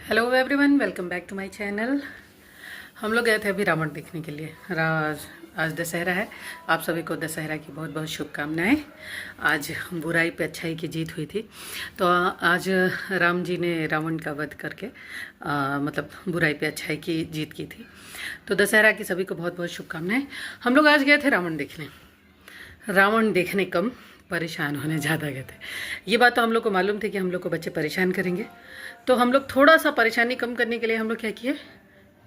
Hello everyone, welcome back to my channel. हम लोग गए थे अभी रावण देखने के लिए। आज दशहरा है। आप सभी को दशहरा की बहुत बहुत शुभकामनाएं। आज बुराई पे अच्छाई की जीत हुई थी। तो आज राम जी ने रावण का वध करके मतलब बुराई पे अच्छाई की जीत की थी। तो दशहरा की सभी को बहुत बहुत शुभकामनाएं। हम लोग आज गए थे रावण देखने। रावण देखने कम, परेशान होने ज़्यादा गए थे। ये बात तो हम लोग को मालूम थी कि हम लोग को बच्चे परेशान करेंगे। तो हम लोग थोड़ा सा परेशानी कम करने के लिए हम लोग क्या किए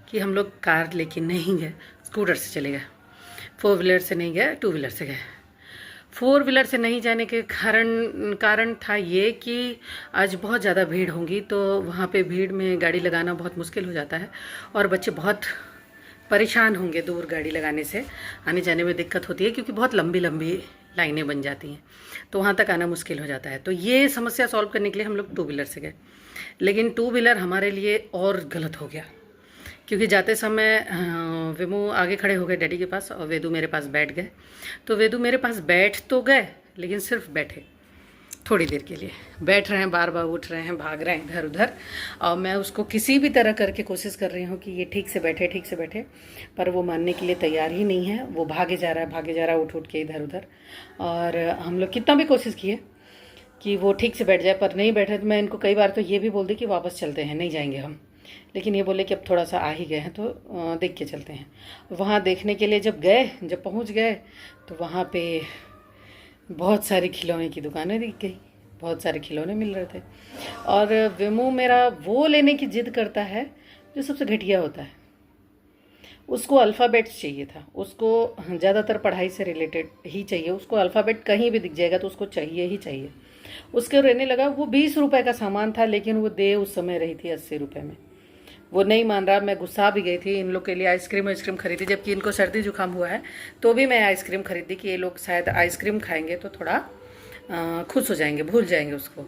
कि हम लोग कार लेके नहीं गए, स्कूटर से चले गए। 4 व्हीलर से नहीं गए, 2 व्हीलर से गए। 4 व्हीलर से नहीं जाने के कारण था ये कि आज बहुत ज़्यादा भीड़ होगी, तो वहाँ पे भीड़ में गाड़ी लगाना बहुत मुश्किल हो जाता है और बच्चे बहुत परेशान होंगे। दूर गाड़ी लगाने से आने जाने में दिक्कत होती है क्योंकि बहुत लंबी लंबी लाइनें बन जाती हैं, तो वहाँ तक आना मुश्किल हो जाता है। तो ये समस्या सॉल्व करने के लिए हम लोग 2 व्हीलर से गए। लेकिन 2 व्हीलर हमारे लिए और गलत हो गया क्योंकि जाते समय वेमू आगे खड़े हो गए डैडी के पास और वेदू मेरे पास बैठ गए। तो वेदू मेरे पास बैठ तो गए लेकिन सिर्फ बैठे, थोड़ी देर के लिए बैठ रहे हैं, बार बार उठ रहे हैं, भाग रहे हैं इधर उधर। और मैं उसको किसी भी तरह करके कोशिश कर रही हूँ कि ये ठीक से बैठे, ठीक से बैठे, पर वो मानने के लिए तैयार ही नहीं है। वो भागे जा रहा है, उठ उठ के इधर उधर। और हम लोग कितना भी कोशिश किए कि वो ठीक से बैठ जाए, पर नहीं बैठे। तो मैं इनको कई बार तो ये भी बोल दी कि वापस चलते हैं, नहीं जाएंगे हम। लेकिन ये बोले कि अब थोड़ा सा आ ही गए हैं तो देख के चलते हैं। वहाँ देखने के लिए जब पहुँच गए तो वहाँ पे बहुत सारी खिलौने की दुकानें दिख गई, बहुत सारे खिलौने मिल रहे थे। और वेमू मेरा वो लेने की जिद करता है जो सबसे घटिया होता है। उसको अल्फ़ाबेट्स चाहिए था, उसको ज़्यादातर पढ़ाई से रिलेटेड ही चाहिए। उसको अल्फ़ाबेट कहीं भी दिख जाएगा तो उसको चाहिए ही चाहिए। उसके रहने लगा। वो 20 रुपए का सामान था लेकिन वो दे उस समय रही थी 80 रुपए में। वो नहीं मान रहा। मैं गुस्सा भी गई थी। इन लोग के लिए आइसक्रीम खरीदी, जबकि इनको सर्दी जुकाम हुआ है, तो भी मैं आइसक्रीम खरीदी कि ये लोग शायद आइसक्रीम खाएंगे तो थोड़ा खुश हो जाएंगे, भूल जाएंगे उसको।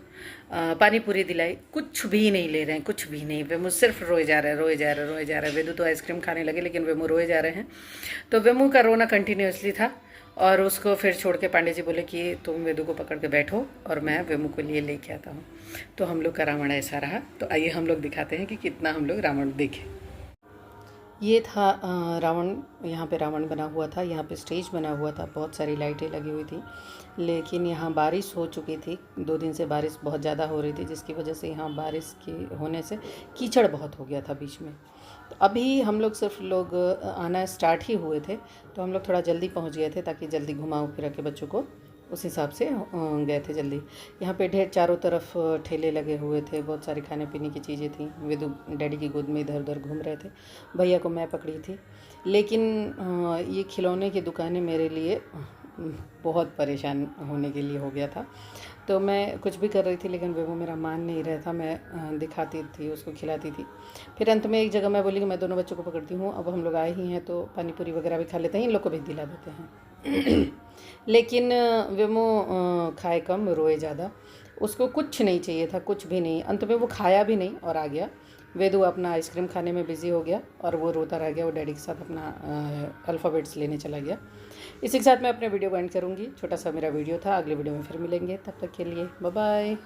पानी पूरी दिलाई, कुछ भी नहीं ले रहे हैं, कुछ भी नहीं। वेमू सिर्फ रोए जा रहे हैं, रोए जा रहे हैं, रोए जा रहे हैं। वेदू तो आइसक्रीम खाने लगे लेकिन वेमू रोए जा रहे हैं। तो वेमू का रोना कंटिन्यूसली था और उसको फिर छोड़ के पांडे जी बोले कि तुम वेदू को पकड़ के बैठो और मैं वेमू को लिए लेके आता हूँ। तो हम लोग का रावण ऐसा रहा। तो आइए हम लोग दिखाते हैं कि कितना हम लोग रावण देखे। ये था रावण। यहाँ पे रावण बना हुआ था, यहाँ पे स्टेज बना हुआ था, बहुत सारी लाइटें लगी हुई थी। लेकिन यहाँ बारिश हो चुकी थी, 2 दिन से बारिश बहुत ज़्यादा हो रही थी, जिसकी वजह से यहाँ बारिश की होने से कीचड़ बहुत हो गया था बीच में। तो अभी हम लोग सिर्फ लोग आना स्टार्ट ही हुए थे, तो हम लोग थोड़ा जल्दी पहुँच गए थे ताकि जल्दी घुमा फिरा के बच्चों को उस हिसाब से गए थे जल्दी। यहाँ पे ढेर चारों तरफ ठेले लगे हुए थे, बहुत सारी खाने पीने की चीज़ें थी। वेदू डैडी की गोद में इधर उधर घूम रहे थे, भैया को मैं पकड़ी थी। लेकिन ये खिलौने की दुकानें मेरे लिए बहुत परेशान होने के लिए हो गया था। तो मैं कुछ भी कर रही थी लेकिन वो मेरा मान नहीं रहा था। मैं दिखाती थी, उसको खिलाती थी। फिर अंत में एक जगह मैं बोली कि मैं दोनों बच्चों को पकड़ती हूँ, अब हम लोग आए ही हैं तो पानी पूरी वगैरह भी खा लेते हैं, इन लोग को भी दिला देते हैं। लेकिन वेमो खाए कम, रोए ज़्यादा। उसको कुछ नहीं चाहिए था, कुछ भी नहीं। अंत में वो खाया भी नहीं और आ गया। वेदू अपना आइसक्रीम खाने में बिज़ी हो गया और वो रोता रह गया। वो डैडी के साथ अपना अल्फ़ाबेट्स लेने चला गया। इसी के साथ मैं अपने वीडियो को एंड करूँगी। छोटा सा मेरा वीडियो था। अगले वीडियो में फिर मिलेंगे, तब तक के लिए बाय बाय।